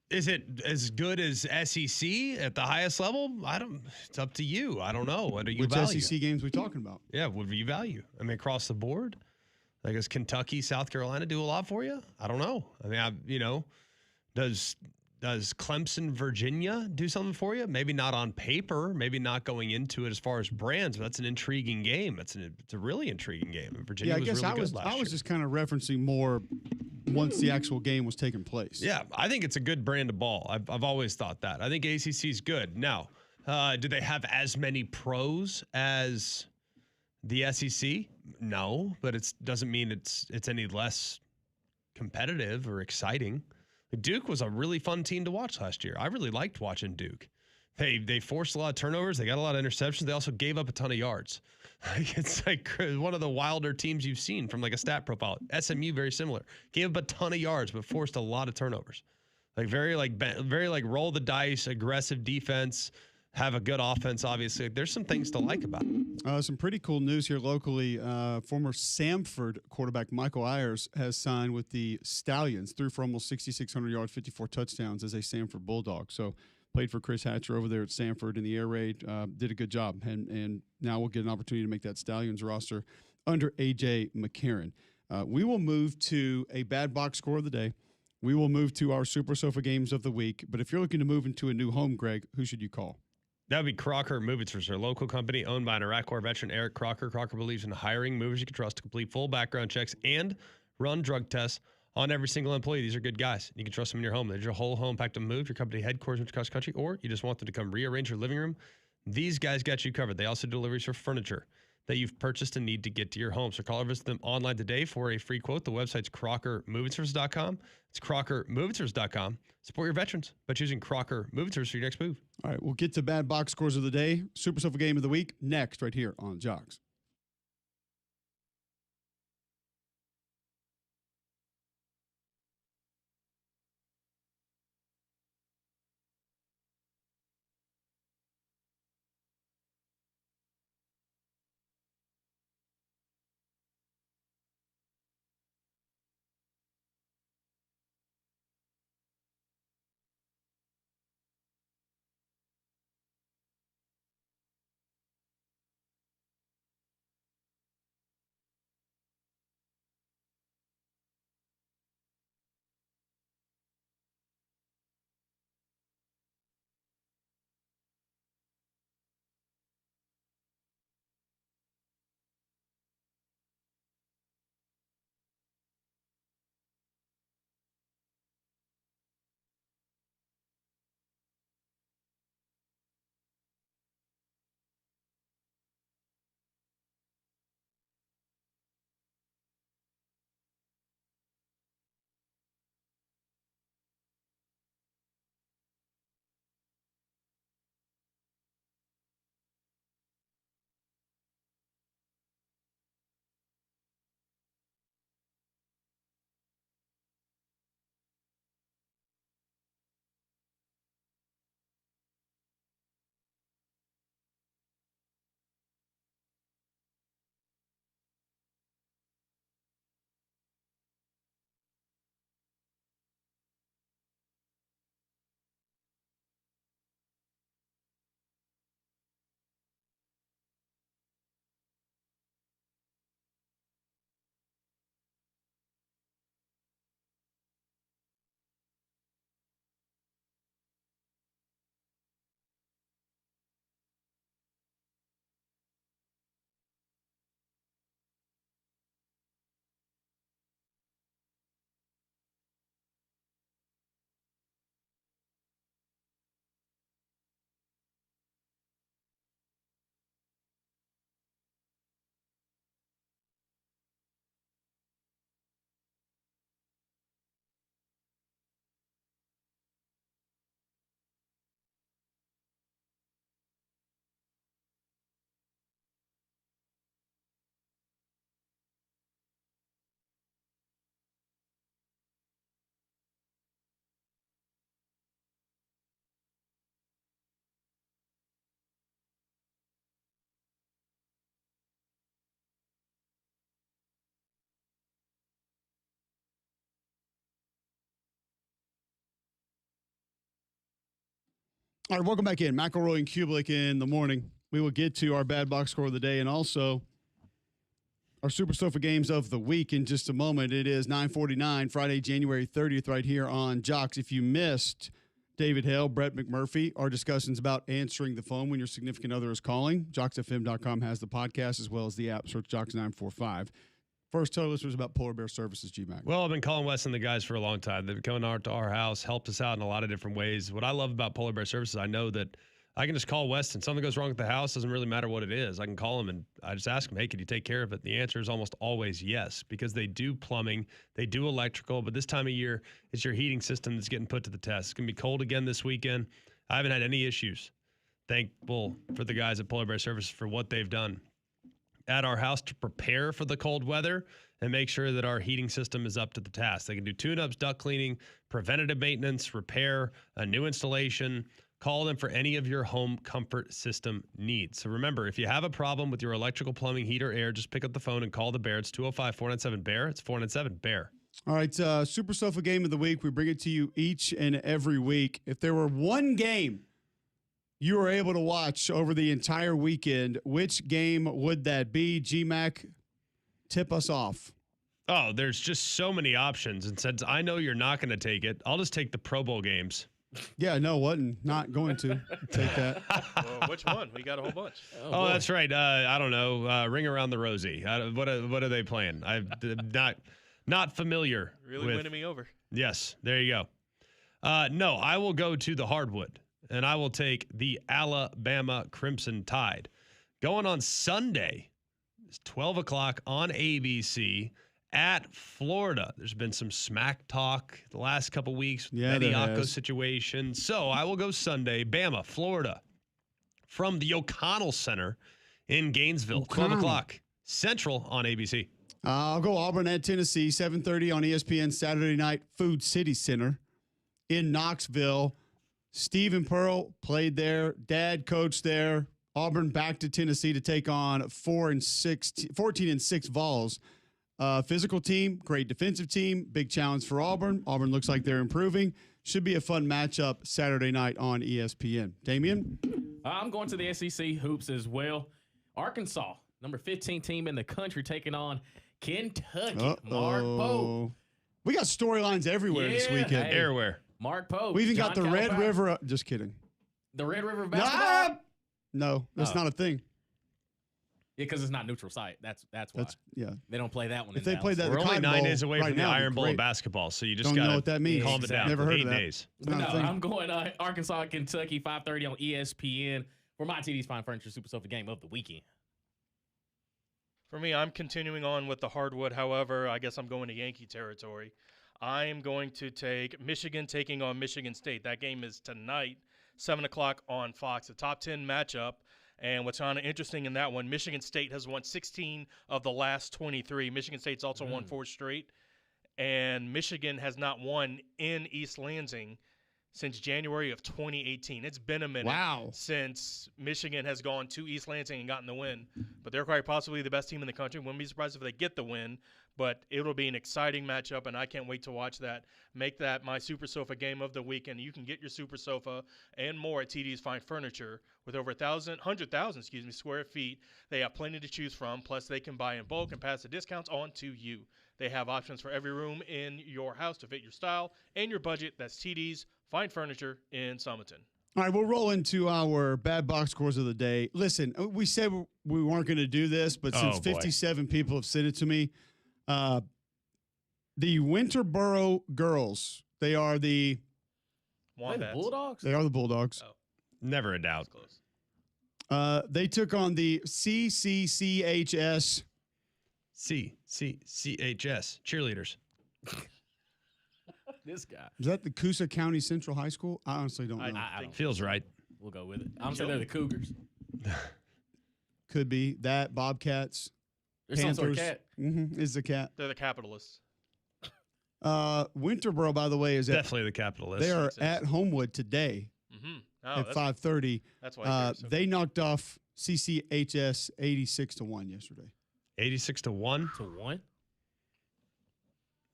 S2: Is it as good as SEC at the highest level? It's up to you. I don't know. What do you
S1: Which
S2: value?
S1: SEC games we talking about?
S2: Yeah, what do you value? I mean, across the board. I guess Kentucky, South Carolina do a lot for you. I don't know. I mean, does Clemson, Virginia do something for you? Maybe not on paper. Maybe not going into it as far as brands. But that's an intriguing game. It's a really intriguing game. And Virginia
S1: I
S2: was
S1: guess
S2: really good last year.
S1: I was just kind of referencing more once the actual game was taking place.
S2: Yeah, I think it's a good brand of ball. I've always thought that. I think ACC is good. Now, Do they have as many pros as the SEC? No, but it doesn't mean it's any less competitive or exciting. Duke was a really fun team to watch last year. I really liked watching Duke. They forced a lot of turnovers. They got a lot of interceptions. They also gave up a ton of yards. It's like one of the wilder teams you've seen from like a stat profile. SMU, very similar. Gave up a ton of yards, but forced a lot of turnovers. Very roll the dice, aggressive defense, have a good offense, obviously. Like, there's some things to like about it.
S1: Some pretty cool news here locally. Former Samford quarterback Michael Ayers has signed with the Stallions, threw for almost 6,600 yards, 54 touchdowns as a Samford Bulldog. So played for Chris Hatcher over there at Samford in the air raid, did a good job. And now we'll get an opportunity to make that Stallions roster under A.J. McCarron. We will move to a bad box score of the day. We will move to our Super Sofa games of the week. But if you're looking to move into a new home, Greg, who should you call?
S2: That would be Crocker Movers, their local company owned by an Iraq War veteran, Eric Crocker. Crocker believes in hiring movers you can trust to complete full background checks and run drug tests on every single employee. These are good guys. You can trust them in your home. There's your whole home packed to move, your company headquarters across the country, or you just want them to come rearrange your living room. These guys got you covered. They also do deliveries for furniture that you've purchased and need to get to your home. So call or visit them online today for a free quote. The website's CrockerMovingService.com. It's CrockerMovingService.com. Support your veterans by choosing Crocker Moving Service for your next move.
S1: All right, we'll get to bad box scores of the day, Super Sofa game of the week, next right here on Jocks. All right, welcome back in. McElroy and Cubelic in the morning. We will get to our bad box score of the day and also our Super Sofa games of the week in just a moment. It is 9:49, Friday, January 30th, right here on Jocks. If you missed David Hale, Brett McMurphy, our discussions about answering the phone when your significant other is calling, JocksFM.com has the podcast as well as the app. Search Jocks945. First, tell listeners about Polar Bear Services, G-Mac.
S2: Well, I've been calling Wes and the guys for a long time. They've been coming out to our house, helped us out in a lot of different ways. What I love about Polar Bear Services, I know that I can just call Weston. Something goes wrong with the house, doesn't really matter what it is. I can call him and I just ask him, hey, can you take care of it? The answer is almost always yes, because they do plumbing, they do electrical, but this time of year, it's your heating system that's getting put to the test. It's going to be cold again this weekend. I haven't had any issues. Thankful for the guys at Polar Bear Services for what they've done at our house to prepare for the cold weather and make sure that our heating system is up to the task. They can do tune-ups, duct cleaning, preventative maintenance, repair, a new installation. Call them for any of your home comfort system needs. So remember, if you have a problem with your electrical, plumbing, heat, or air, just pick up the phone and call the Bear. It's 205-497-BEAR. It's 497-BEAR.
S1: All right, Super Sofa Game of the Week. We bring it to you each and every week. If there were one game you were able to watch over the entire weekend, which game would that be? G-Mac, tip us off.
S2: Oh, there's just so many options. And since I know you're not going to take it, I'll just take the Pro Bowl games.
S1: Yeah, no, wasn't. Not going to take that.
S4: Well, which one? We got a whole bunch.
S2: Oh, that's right. I don't know. Ring Around the Rosie. What are they playing? I'm not familiar.
S4: Really winning me over.
S2: Yes, there you go. No, I will go to the hardwood, and I will take the Alabama Crimson Tide. Going on Sunday, it's 12 o'clock on ABC at Florida. There's been some smack talk the last couple weeks.
S1: Yeah, there
S2: Beniaco
S1: has.
S2: situation. So I will go Sunday, Bama, Florida, from the O'Connell Center in Gainesville, 12 o'clock Central on ABC.
S1: I'll go Auburn at Tennessee, 7:30 on ESPN Saturday night, Food City Center in Knoxville. Stephen Pearl played there. Dad coached there. Auburn back to Tennessee to take on 14-6 Vols. Physical team, great defensive team, big challenge for Auburn. Auburn looks like they're improving. Should be a fun matchup Saturday night on ESPN. Damian?
S3: I'm going to the SEC hoops as well. Arkansas, number 15 team in the country, taking on Kentucky. Mark Pope.
S1: We got storylines everywhere this weekend.
S3: Hey.
S2: Everywhere.
S3: Mark Pope.
S1: We even got the
S3: John
S1: Red
S3: Calipari.
S1: River. Just kidding.
S3: The Red River basketball?
S1: No, that's not a thing.
S3: Yeah, because it's not neutral site. That's why.
S1: Yeah.
S3: They don't play that one.
S1: If
S3: in
S1: they
S3: Dallas.
S1: played that, at
S2: We're
S1: the
S2: only
S1: Cotton
S2: 9
S1: Bowl
S2: days away
S1: right
S2: from the
S1: now, it'd be
S2: Iron Bowl
S1: great.
S2: of basketball, so you just
S1: Don't
S2: got
S1: know what that means.
S2: calm it down.
S1: Never heard
S2: 8
S1: of that.
S2: days.
S1: It's not
S3: No,
S1: a thing.
S3: I'm going Arkansas, Kentucky, 5:30 on ESPN for my TD's Fine Furniture Super Sofa game of the weekend.
S4: For me, I'm continuing on with the hardwood. However, I guess I'm going to Yankee territory. I am going to take Michigan taking on Michigan State. That game is tonight, 7 o'clock on Fox, a top 10 matchup. And what's kind of interesting in that one, Michigan State has won 16 of the last 23. Michigan State's also won 4 straight. And Michigan has not won in East Lansing since January of 2018. It's been a minute since Michigan has gone to East Lansing and gotten the win. But they're quite possibly the best team in the country. Wouldn't be surprised if they get the win. But it'll be an exciting matchup, and I can't wait to watch that. Make that my Super Sofa game of the weekend. You can get your Super Sofa and more at TD's Fine Furniture with over 100,000 square feet. They have plenty to choose from. Plus, they can buy in bulk and pass the discounts on to you. They have options for every room in your house to fit your style and your budget. That's TD's Fine Furniture in Summerton.
S1: All right, we'll roll into our bad box scores of the day. Listen, we said we weren't going to do this, but since 57 people have sent it to me, the Winterboro girls, they are the
S4: Wombats.
S3: Bulldogs?
S1: They are the Bulldogs.
S4: Oh.
S2: Never a doubt.
S4: Close.
S1: They took on the CCCHS.
S2: CCCHS. Cheerleaders.
S3: This guy.
S1: Is that the Coosa County Central High School? I honestly don't know.
S3: I don't
S2: Feels right.
S3: We'll go with it. I'm saying they're the Cougars.
S1: Could be that. Bobcats.
S3: There's some sort of
S1: Panthers.
S3: cat.
S1: Is the cat.
S4: They're the capitalists.
S1: Winterboro, by the way, is
S2: Definitely the capitalist.
S1: they are
S4: Makes
S1: at Homewood today
S4: Mm-hmm.
S1: at 5:30.
S4: That's why
S1: They knocked off CCHS 86-1 yesterday.
S2: 86-1.
S3: To 1?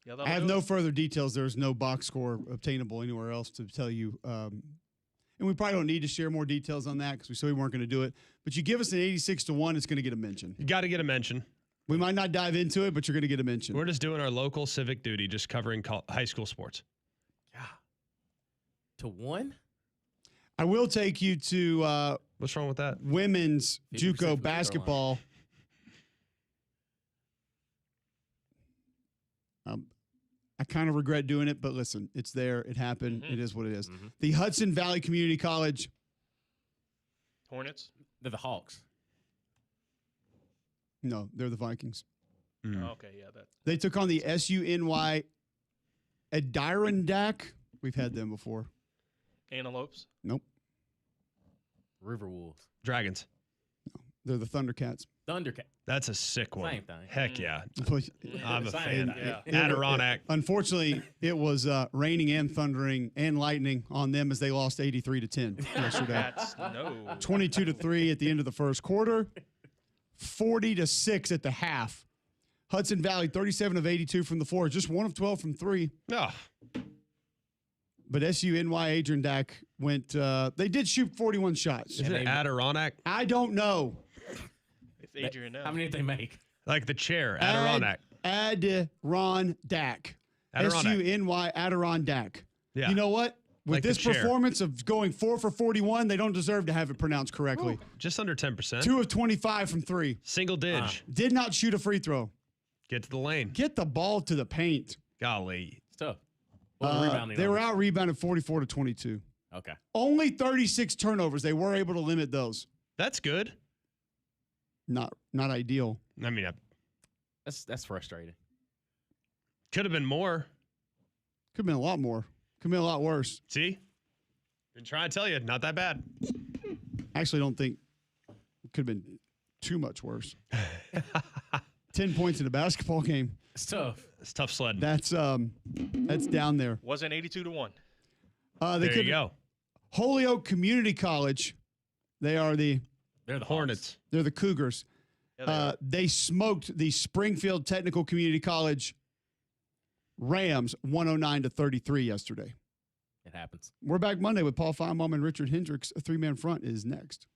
S4: Yeah,
S1: I have no further details. There's no box score obtainable anywhere else to tell you. And we probably don't need to share more details on that because we said we weren't going to do it. But you give us an 86-1, it's going to get a mention.
S2: You got to get a mention.
S1: We might not dive into it, but you're going to get a mention.
S2: We're just doing our local civic duty, just covering high school sports.
S3: Yeah. To 1?
S1: I will take you to
S2: What's wrong with that?
S1: women's
S3: 50% free throw
S1: JUCO basketball. I kind of regret doing it, but listen, it's there. It happened.
S4: Mhm.
S1: It is what it is.
S3: Mhm.
S1: The Hudson Valley Community College
S4: Hornets.
S3: They're the Hawks.
S1: No, they're the Vikings.
S2: Mm.
S4: Okay, yeah, that.
S1: They took on the SUNY Adirondack. We've had them before.
S4: Antelopes.
S1: Nope.
S3: River Wolves.
S2: Dragons.
S1: They're the Thundercats.
S3: Thundercat.
S2: That's a sick one.
S3: Same thing.
S2: Heck yeah. I'm a
S3: Same.
S2: fan.
S4: Yeah.
S2: Adirondack.
S1: Unfortunately, it was raining and thundering and lightning on them as they lost 83-10 yesterday.
S4: That's no.
S1: 22-3 at the end of the first quarter. 40-6 at the half. Hudson Valley 37 of 82 from the floor, just 1 of 12 from 3.
S2: Oh,
S1: But SUNY Adirondack went. They did shoot 41 shots.
S2: is it Adirondack?
S1: I don't know.
S4: It's Adrian now.
S3: How many did they make?
S2: Like the chair, Adirondack.
S1: Adirondack.
S2: Adirondack.
S1: SUNY Adirondack.
S2: Yeah.
S1: You know what? With
S2: Like the
S1: this
S2: chair.
S1: performance of going 4 for 41, they don't deserve to have it pronounced correctly.
S2: Just under 10%.
S1: 2 of 25 from 3.
S2: Single dig.
S1: Did not shoot a free throw.
S2: Get to the lane.
S1: Get the ball to the paint.
S2: Golly.
S3: It's tough. What were the rebounding
S1: They were
S3: numbers?
S1: out rebounded 44-22.
S3: Okay.
S1: Only 36 turnovers. They were able to limit those.
S2: That's good.
S1: Not ideal.
S2: I mean,
S3: That's frustrating.
S2: could have been more.
S1: Could have been a lot more. Could have been a lot worse.
S2: See? Been trying to tell you, not that bad.
S1: I actually don't think it could have been too much worse. 10 points in a basketball game.
S3: It's tough.
S2: It's tough sledding.
S1: That's down there.
S4: Wasn't 82-1.
S2: There you go.
S1: Holyoke Community College.
S3: They're the
S2: Hornets.
S1: They're the Cougars.
S4: Yeah,
S1: They smoked the Springfield Technical Community College Rams 109-33 yesterday.
S3: It happens.
S1: We're back Monday with Paul Feinbaum and Richard Hendricks. A 3-man front is next.